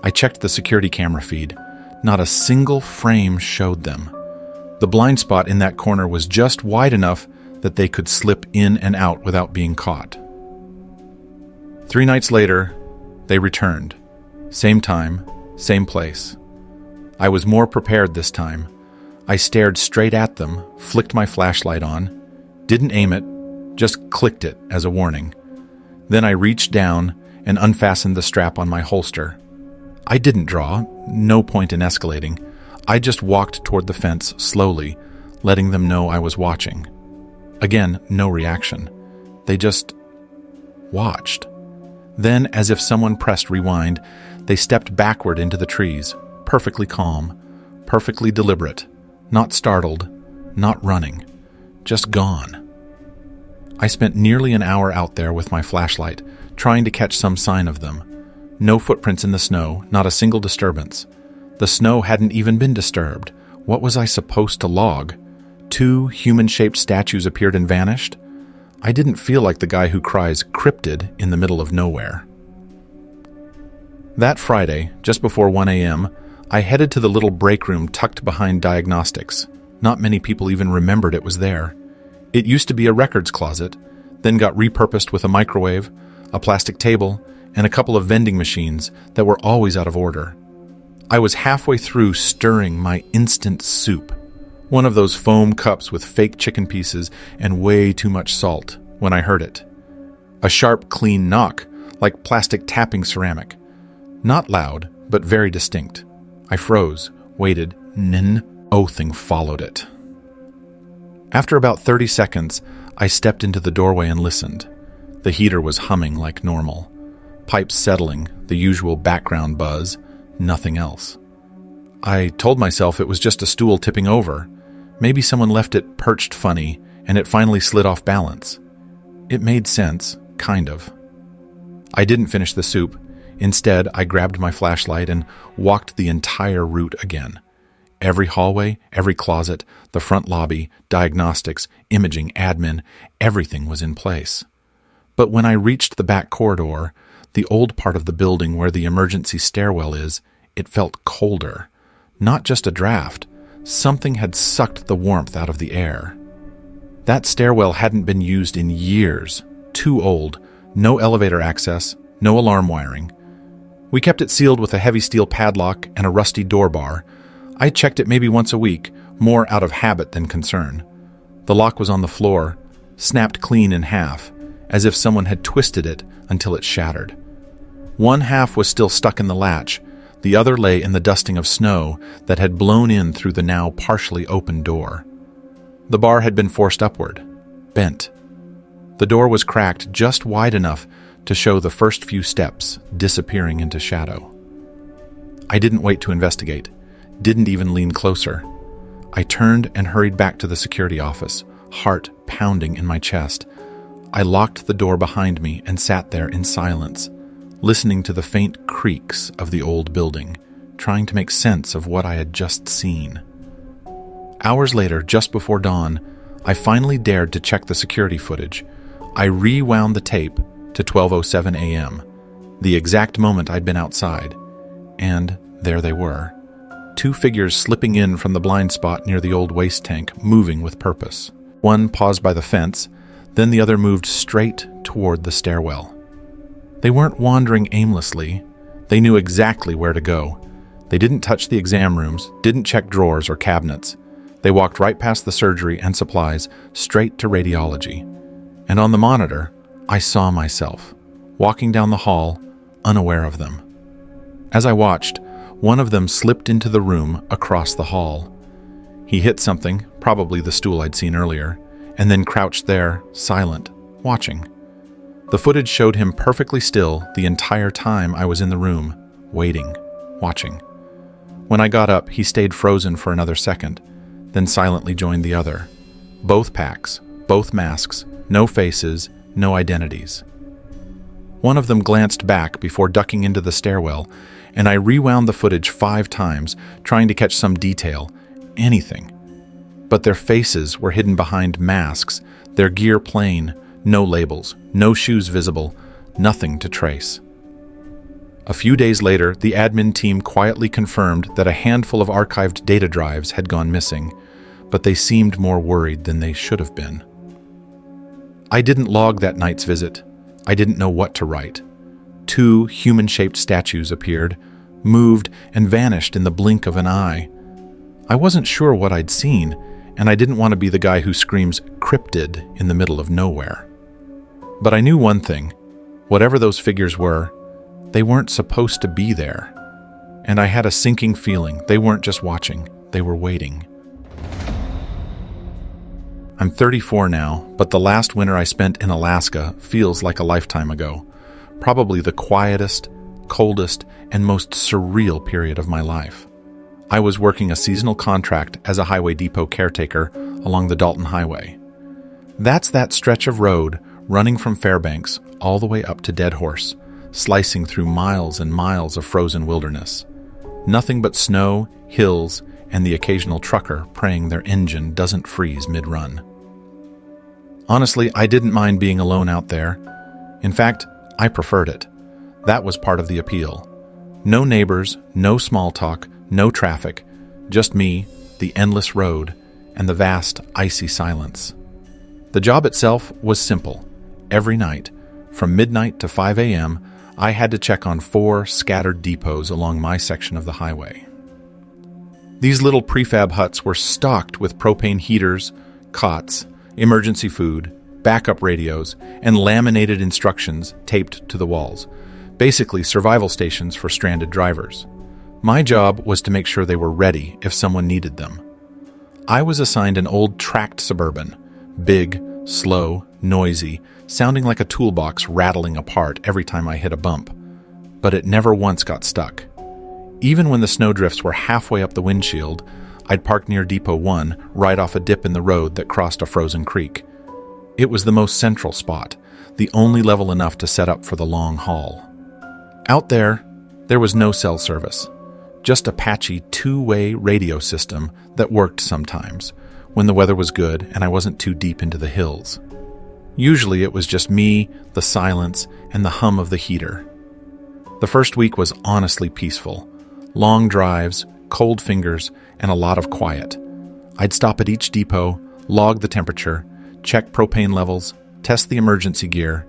I checked the security camera feed. Not a single frame showed them. The blind spot in that corner was just wide enough that they could slip in and out without being caught. 3 nights later, they returned. Same time, same place. I was more prepared this time. I stared straight at them, flicked my flashlight on, didn't aim it, just clicked it as a warning. Then I reached down and unfastened the strap on my holster. I didn't draw, no point in escalating. I just walked toward the fence slowly, letting them know I was watching. Again, no reaction. They just watched. Then, as if someone pressed rewind, they stepped backward into the trees, perfectly calm, perfectly deliberate, not startled, not running, just gone. I spent nearly an hour out there with my flashlight, trying to catch some sign of them. No footprints in the snow, not a single disturbance. The snow hadn't even been disturbed. What was I supposed to log? 2 human-shaped statues appeared and vanished? I didn't feel like the guy who cries cryptid in the middle of nowhere. That Friday, just before 1 a.m., I headed to the little break room tucked behind diagnostics. Not many people even remembered it was there. It used to be a records closet, then got repurposed with a microwave, a plastic table, and a couple of vending machines that were always out of order. I was halfway through stirring my instant soup, one of those foam cups with fake chicken pieces and way too much salt, when I heard it. A sharp, clean knock, like plastic tapping ceramic. Not loud, but very distinct. I froze, waited, then oathing followed it. After about 30 seconds, I stepped into the doorway and listened. The heater was humming like normal. Pipes settling, the usual background buzz, nothing else. I told myself it was just a stool tipping over. Maybe someone left it perched funny, and it finally slid off balance. It made sense, kind of. I didn't finish the soup. Instead, I grabbed my flashlight and walked the entire route again. Every hallway, every closet, the front lobby, diagnostics, imaging, admin, everything was in place. But when I reached the back corridor, the old part of the building where the emergency stairwell is, it felt colder. Not just a draft. Something had sucked the warmth out of the air. That stairwell hadn't been used in years. Too old. No elevator access. No alarm wiring. We kept it sealed with a heavy steel padlock and a rusty door bar. I checked it maybe once a week, more out of habit than concern. The lock was on the floor, snapped clean in half, as if someone had twisted it until it shattered. One half was still stuck in the latch, the other lay in the dusting of snow that had blown in through the now partially open door. The bar had been forced upward, bent. The door was cracked just wide enough to show the first few steps disappearing into shadow. I didn't wait to investigate, didn't even lean closer. I turned and hurried back to the security office, heart pounding in my chest. I locked the door behind me and sat there in silence, listening to the faint creaks of the old building, trying to make sense of what I had just seen. Hours later, just before dawn, I finally dared to check the security footage. I rewound the tape to 12:07 a.m., the exact moment I'd been outside. And there they were. 2 figures slipping in from the blind spot near the old waste tank, moving with purpose. One paused by the fence, then the other moved straight toward the stairwell. They weren't wandering aimlessly. They knew exactly where to go. They didn't touch the exam rooms, didn't check drawers or cabinets. They walked right past the surgery and supplies, straight to radiology. And on the monitor, I saw myself, walking down the hall, unaware of them. As I watched, one of them slipped into the room across the hall. He hit something, probably the stool I'd seen earlier, and then crouched there, silent, watching. The footage showed him perfectly still the entire time I was in the room, waiting, watching. When I got up, he stayed frozen for another second, then silently joined the other. Both packs, both masks, no faces, no identities. One of them glanced back before ducking into the stairwell, and I rewound the footage 5 times, trying to catch some detail, anything. But their faces were hidden behind masks, their gear plain, no labels, no shoes visible, nothing to trace. A few days later, the admin team quietly confirmed that a handful of archived data drives had gone missing, but they seemed more worried than they should have been. I didn't log that night's visit. I didn't know what to write. 2 human-shaped statues appeared, moved, and vanished in the blink of an eye. I wasn't sure what I'd seen, and I didn't want to be the guy who screams cryptid in the middle of nowhere. But I knew one thing. Whatever those figures were, they weren't supposed to be there. And I had a sinking feeling they weren't just watching, they were waiting. I'm 34 now, but the last winter I spent in Alaska feels like a lifetime ago. Probably the quietest, coldest, and most surreal period of my life. I was working a seasonal contract as a highway depot caretaker along the Dalton Highway. That's that stretch of road running from Fairbanks all the way up to Dead Horse, slicing through miles and miles of frozen wilderness. Nothing but snow, hills, and the occasional trucker praying their engine doesn't freeze mid-run. Honestly, I didn't mind being alone out there. In fact, I preferred it. That was part of the appeal. No neighbors, no small talk, no traffic, just me, the endless road, and the vast, icy silence. The job itself was simple. Every night, from midnight to 5 a.m., I had to check on 4 scattered depots along my section of the highway. These little prefab huts were stocked with propane heaters, cots, emergency food, backup radios, and laminated instructions taped to the walls, basically survival stations for stranded drivers. My job was to make sure they were ready if someone needed them. I was assigned an old tracked Suburban, big, slow, noisy, sounding like a toolbox rattling apart every time I hit a bump. But it never once got stuck. Even when the snowdrifts were halfway up the windshield, I'd park near Depot 1, right off a dip in the road that crossed a frozen creek. It was the most central spot, the only level enough to set up for the long haul. Out there was no cell service, just a patchy 2-way radio system that worked sometimes, when the weather was good and I wasn't too deep into the hills. Usually it was just me, the silence, and the hum of the heater. The first week was honestly peaceful. Long drives, cold fingers, and a lot of quiet. I'd stop at each depot, log the temperature, check propane levels, test the emergency gear,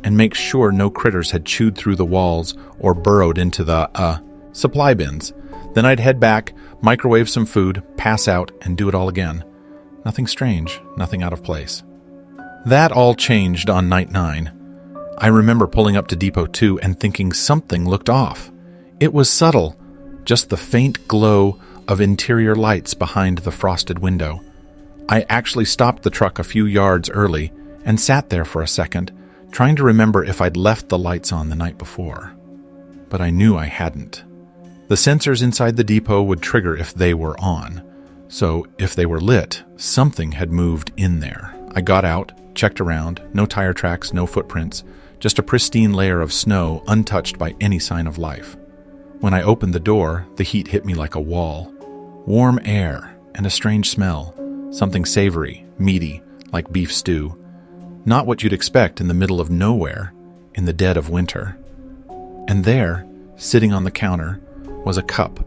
and make sure no critters had chewed through the walls or burrowed into the, supply bins. Then I'd head back, microwave some food, pass out, and do it all again. Nothing strange, nothing out of place. That all changed on night 9. I remember pulling up to Depot 2 and thinking something looked off. It was subtle, just the faint glow of interior lights behind the frosted window. I actually stopped the truck a few yards early and sat there for a second, trying to remember if I'd left the lights on the night before. But I knew I hadn't. The sensors inside the depot would trigger if they were on. So if they were lit, something had moved in there. I got out, checked around, no tire tracks, no footprints, just a pristine layer of snow untouched by any sign of life. When I opened the door, the heat hit me like a wall. Warm air and a strange smell, something savory, meaty, like beef stew. Not what you'd expect in the middle of nowhere, in the dead of winter. And there, sitting on the counter, was a cup,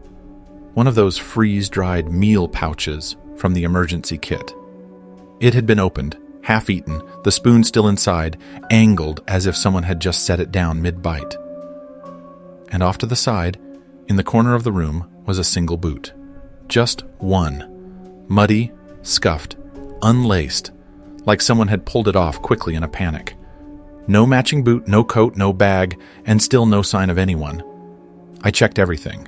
one of those freeze-dried meal pouches from the emergency kit. It had been opened, half-eaten, the spoon still inside, angled as if someone had just set it down mid-bite. And off to the side, in the corner of the room, was a single boot. Just one. Muddy, scuffed, unlaced, like someone had pulled it off quickly in a panic. No matching boot, no coat, no bag, and still no sign of anyone. I checked everything.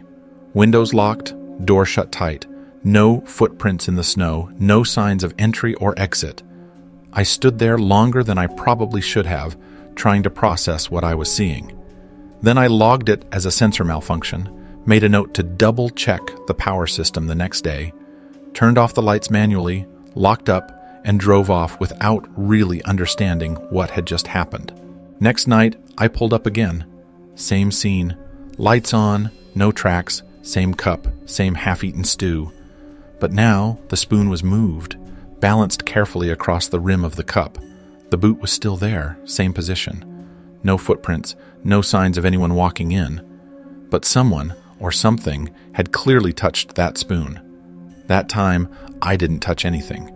Windows locked, door shut tight, no footprints in the snow, no signs of entry or exit. I stood there longer than I probably should have, trying to process what I was seeing. Then I logged it as a sensor malfunction, made a note to double-check the power system the next day, turned off the lights manually, locked up, and drove off without really understanding what had just happened. Next night, I pulled up again. Same scene. Lights on, no tracks, same cup, same half-eaten stew. But now, the spoon was moved, balanced carefully across the rim of the cup. The boot was still there, same position. No footprints, no signs of anyone walking in. But someone, or something, had clearly touched that spoon. That time, I didn't touch anything.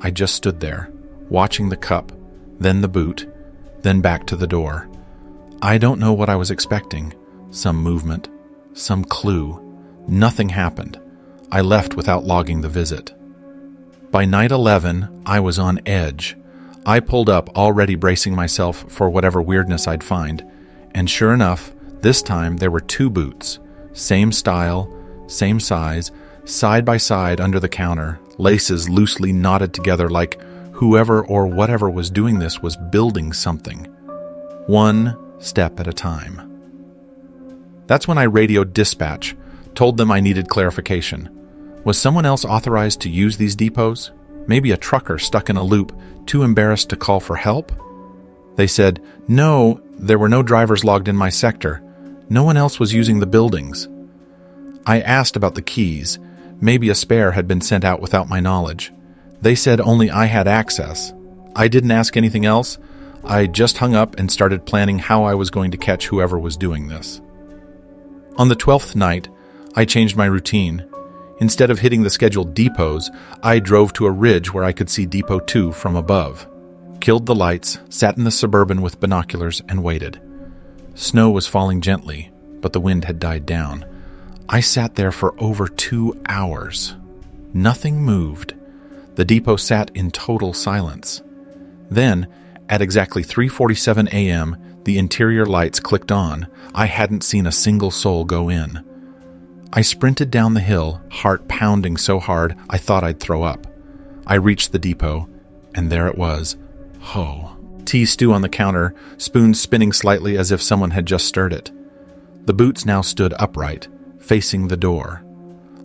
I just stood there, watching the cup, then the boot, then back to the door. I don't know what I was expecting. Some movement, some clue. Nothing happened. I left without logging the visit. By night 11, I was on edge. I pulled up, already bracing myself for whatever weirdness I'd find, and sure enough, this time there were 2 boots. Same style, same size, side by side under the counter, laces loosely knotted together like whoever or whatever was doing this was building something. One step at a time. That's when I radioed dispatch, told them I needed clarification. Was someone else authorized to use these depots? Maybe a trucker stuck in a loop, too embarrassed to call for help? They said, no, there were no drivers logged in my sector. No one else was using the buildings. I asked about the keys. Maybe a spare had been sent out without my knowledge. They said only I had access. I didn't ask anything else. I just hung up and started planning how I was going to catch whoever was doing this. On the 12th night, I changed my routine. Instead of hitting the scheduled depots, I drove to a ridge where I could see Depot 2 from above. Killed the lights, sat in the Suburban with binoculars, and waited. Snow was falling gently, but the wind had died down. I sat there for over 2 hours. Nothing moved. The depot sat in total silence. Then, at exactly 3:47 a.m., the interior lights clicked on. I hadn't seen a single soul go in. I sprinted down the hill, heart pounding so hard I thought I'd throw up. I reached the depot, and there it was. Tea stew on the counter, spoon spinning slightly as if someone had just stirred it. The boots now stood upright, facing the door.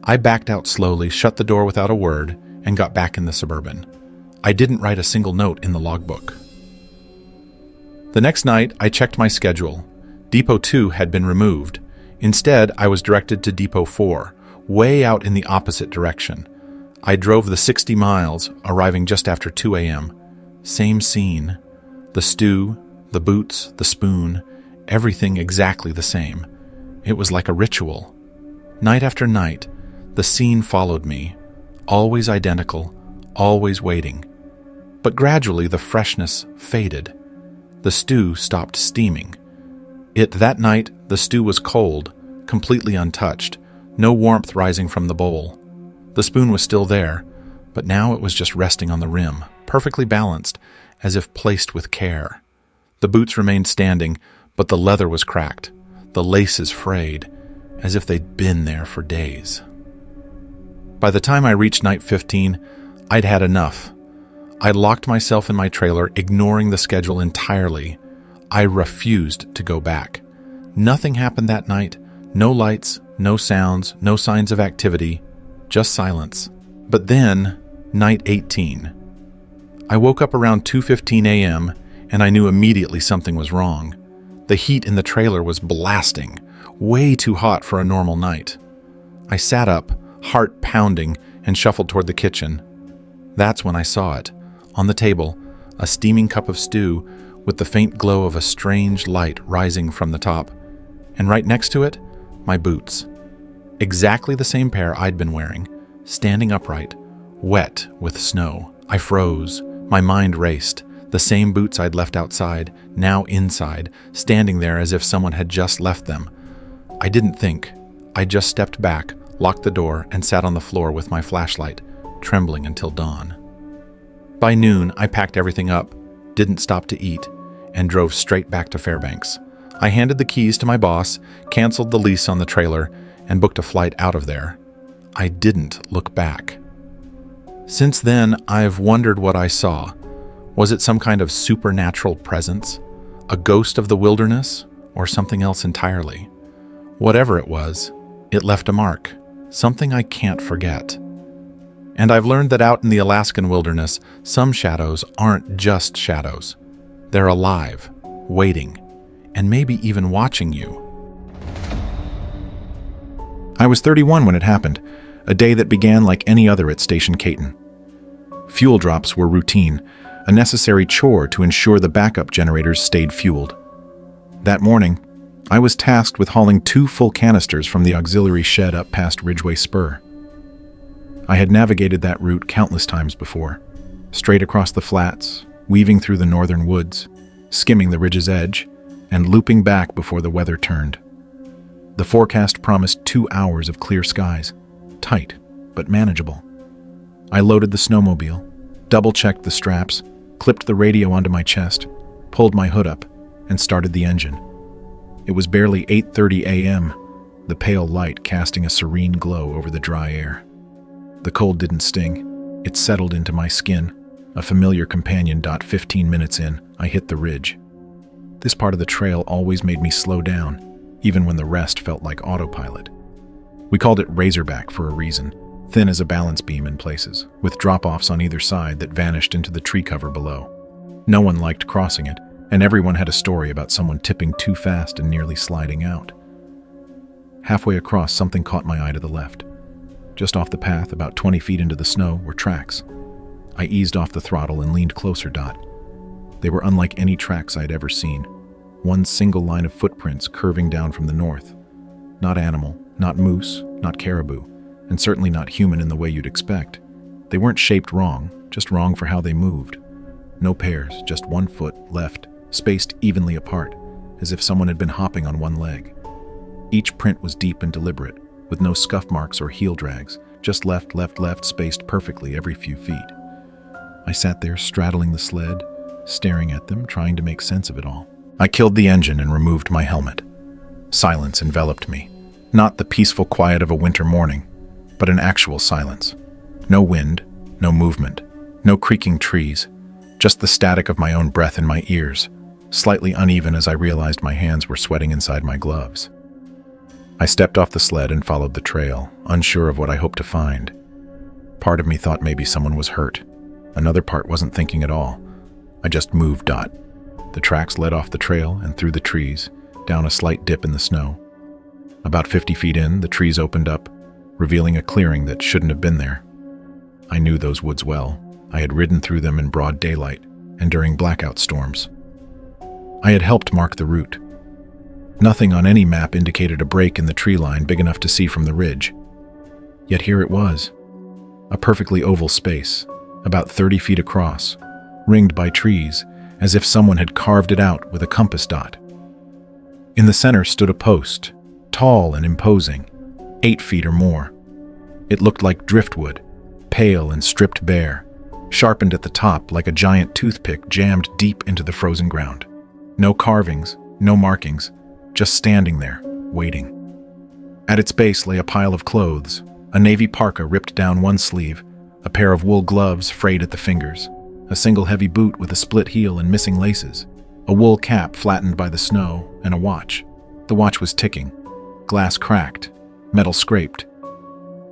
I backed out slowly, shut the door without a word, and got back in the Suburban. I didn't write a single note in the logbook. The next night, I checked my schedule. Depot 2 had been removed. Instead, I was directed to Depot 4, way out in the opposite direction. I drove the 60 miles, arriving just after 2 a.m. Same scene. The stew, the boots, the spoon, everything exactly the same. It was like a ritual. Night after night, the scene followed me, always identical, always waiting. But gradually the freshness faded. The stew stopped steaming. That night, the stew was cold, completely untouched, no warmth rising from the bowl. The spoon was still there, but now it was just resting on the rim, perfectly balanced, as if placed with care. The boots remained standing, but the leather was cracked, the laces frayed, as if they'd been there for days. By the time I reached night 15, I'd had enough. I locked myself in my trailer, ignoring the schedule entirely. I refused to go back. Nothing happened that night. No lights, no sounds, no signs of activity, just silence. But then, night 18. I woke up around 2:15 a.m., and I knew immediately something was wrong. The heat in the trailer was blasting, way too hot for a normal night. I sat up, heart pounding, and shuffled toward the kitchen. That's when I saw it. On the table, a steaming cup of stew with the faint glow of a strange light rising from the top. And right next to it, my boots. Exactly the same pair I'd been wearing, standing upright, wet with snow. I froze. My mind raced. The same boots I'd left outside, now inside, standing there as if someone had just left them. I didn't think. I just stepped back, locked the door, and sat on the floor with my flashlight, trembling until dawn. By noon, I packed everything up, didn't stop to eat, and drove straight back to Fairbanks. I handed the keys to my boss, canceled the lease on the trailer, and booked a flight out of there. I didn't look back. Since then, I've wondered what I saw. Was it some kind of supernatural presence? A ghost of the wilderness? Or something else entirely? Whatever it was, It left a mark, something I can't forget. And I've learned that out in the Alaskan wilderness, some shadows aren't just shadows. They're alive, waiting, and maybe even watching you. I was 31 when it happened, a day that began like any other at Station Caton. Fuel drops were routine, a necessary chore to ensure the backup generators stayed fueled. That morning, I was tasked with hauling 2 full canisters from the auxiliary shed up past Ridgeway Spur. I had navigated that route countless times before, straight across the flats, weaving through the northern woods, skimming the ridge's edge, and looping back before the weather turned. The forecast promised 2 hours of clear skies, tight but manageable. I loaded the snowmobile, double-checked the straps, clipped the radio onto my chest, pulled my hood up, and started the engine. It was barely 8:30 a.m., the pale light casting a serene glow over the dry air. The cold didn't sting. It settled into my skin, a familiar companion. 15 minutes in, I hit the ridge. This part of the trail always made me slow down, even when the rest felt like autopilot. We called it Razorback for a reason, thin as a balance beam in places, with drop-offs on either side that vanished into the tree cover below. No one liked crossing it, and everyone had a story about someone tipping too fast and nearly sliding out. Halfway across, something caught my eye to the left. Just off the path, about 20 feet into the snow, were tracks. I eased off the throttle and leaned closer. They were unlike any tracks I'd ever seen. One single line of footprints curving down from the north. Not animal, not moose, not caribou, and certainly not human in the way you'd expect. They weren't shaped wrong, just wrong for how they moved. No pairs, just 1 foot, left, spaced evenly apart, as if someone had been hopping on one leg. Each print was deep and deliberate, with no scuff marks or heel drags, just left, spaced perfectly every few feet. I sat there straddling the sled, staring at them, trying to make sense of it all. I killed the engine and removed my helmet. Silence enveloped me. Not the peaceful quiet of a winter morning, but an actual silence. No wind, no movement, no creaking trees, just the static of my own breath in my ears, slightly uneven as I realized my hands were sweating inside my gloves. I stepped off the sled and followed the trail, unsure of what I hoped to find. Part of me thought maybe someone was hurt. Another part wasn't thinking at all. I just moved. The tracks led off the trail and through the trees, down a slight dip in the snow. About 50 feet in, the trees opened up, revealing a clearing that shouldn't have been there. I knew those woods well. I had ridden through them in broad daylight and during blackout storms. I had helped mark the route. Nothing on any map indicated a break in the tree line big enough to see from the ridge. Yet here it was, a perfectly oval space, about 30 feet across, ringed by trees, as if someone had carved it out with a compass dot. In the center stood a post, tall and imposing, 8 feet or more. It looked like driftwood, pale and stripped bare, sharpened at the top like a giant toothpick jammed deep into the frozen ground. No carvings, no markings, just standing there, waiting. At its base lay a pile of clothes, a navy parka ripped down one sleeve, a pair of wool gloves frayed at the fingers, a single heavy boot with a split heel and missing laces, a wool cap flattened by the snow, and a watch. The watch was ticking, glass cracked, metal scraped.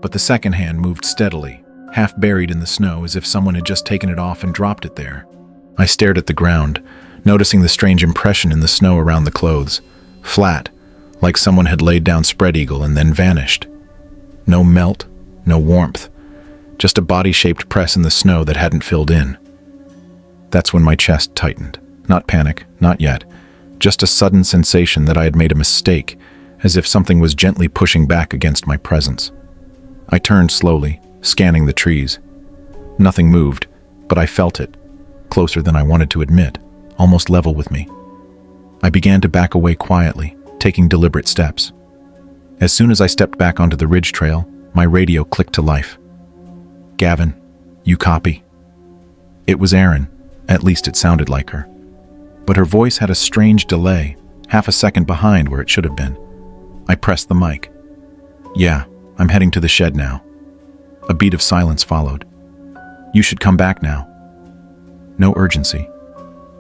But the second hand moved steadily, half buried in the snow as if someone had just taken it off and dropped it there. I stared at the ground, noticing the strange impression in the snow around the clothes. Flat, like someone had laid down spread eagle and then vanished. No melt, no warmth, just a body-shaped press in the snow that hadn't filled in. That's when my chest tightened. Not panic, not yet. Just a sudden sensation that I had made a mistake, as if something was gently pushing back against my presence. I turned slowly, scanning the trees. Nothing moved, but I felt it, closer than I wanted to admit, almost level with me. I began to back away quietly, taking deliberate steps. As soon as I stepped back onto the ridge trail, my radio clicked to life. "Gavin, you copy?" It was Erin, at least it sounded like her. But her voice had a strange delay, half a second behind where it should have been. I pressed the mic. "Yeah, I'm heading to the shed now." A beat of silence followed. "You should come back now." No urgency,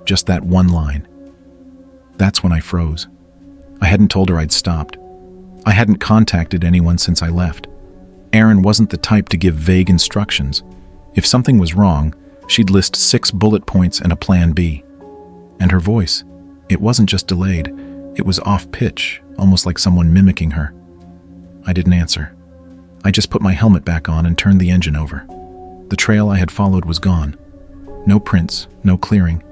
just that one line. That's when I froze. I hadn't told her I'd stopped. I hadn't contacted anyone since I left. Erin wasn't the type to give vague instructions. If something was wrong, she'd list 6 bullet points and a plan B. And her voice, it wasn't just delayed, it was off-pitch, almost like someone mimicking her. I didn't answer. I just put my helmet back on and turned the engine over. The trail I had followed was gone. No prints, no clearing,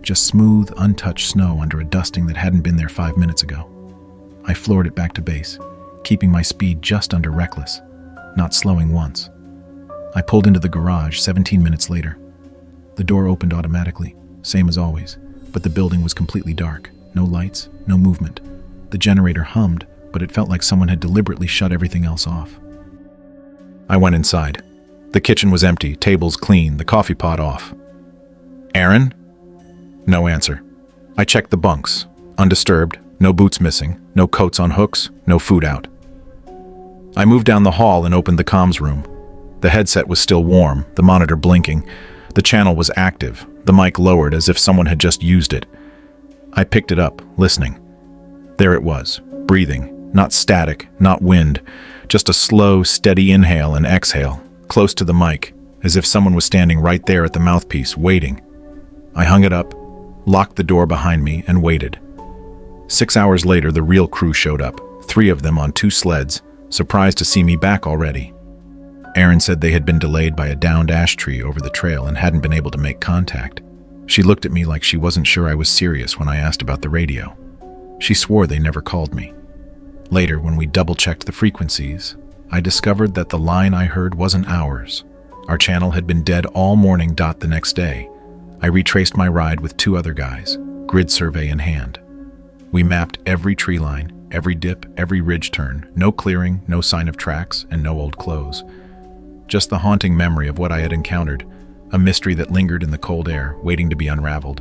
just smooth, untouched snow under a dusting that hadn't been there 5 minutes ago. I floored it back to base, keeping my speed just under reckless, not slowing once. I pulled into the garage 17 minutes later. The door opened automatically, same as always, but the building was completely dark. No lights, no movement. The generator hummed, but it felt like someone had deliberately shut everything else off. I went inside. The kitchen was empty, tables clean, the coffee pot off. Erin? No answer. I checked the bunks. Undisturbed, no boots missing, no coats on hooks, no food out. I moved down the hall and opened the comms room. The headset was still warm, the monitor blinking. The channel was active, the mic lowered as if someone had just used it. I picked it up, listening. There it was, breathing, not static, not wind, just a slow, steady inhale and exhale, close to the mic, as if someone was standing right there at the mouthpiece, waiting. I hung it up, locked the door behind me, and waited. 6 hours later, the real crew showed up, 3 of them on 2 sleds, surprised to see me back already. Erin said they had been delayed by a downed ash tree over the trail and hadn't been able to make contact. She looked at me like she wasn't sure I was serious when I asked about the radio. She swore they never called me. Later, when we double-checked the frequencies, I discovered that the line I heard wasn't ours. Our channel had been dead all morning. The next day, I retraced my ride with 2 other guys, grid survey in hand. We mapped every tree line, every dip, every ridge turn, no clearing, no sign of tracks, and no old clothes. Just the haunting memory of what I had encountered, a mystery that lingered in the cold air, waiting to be unraveled.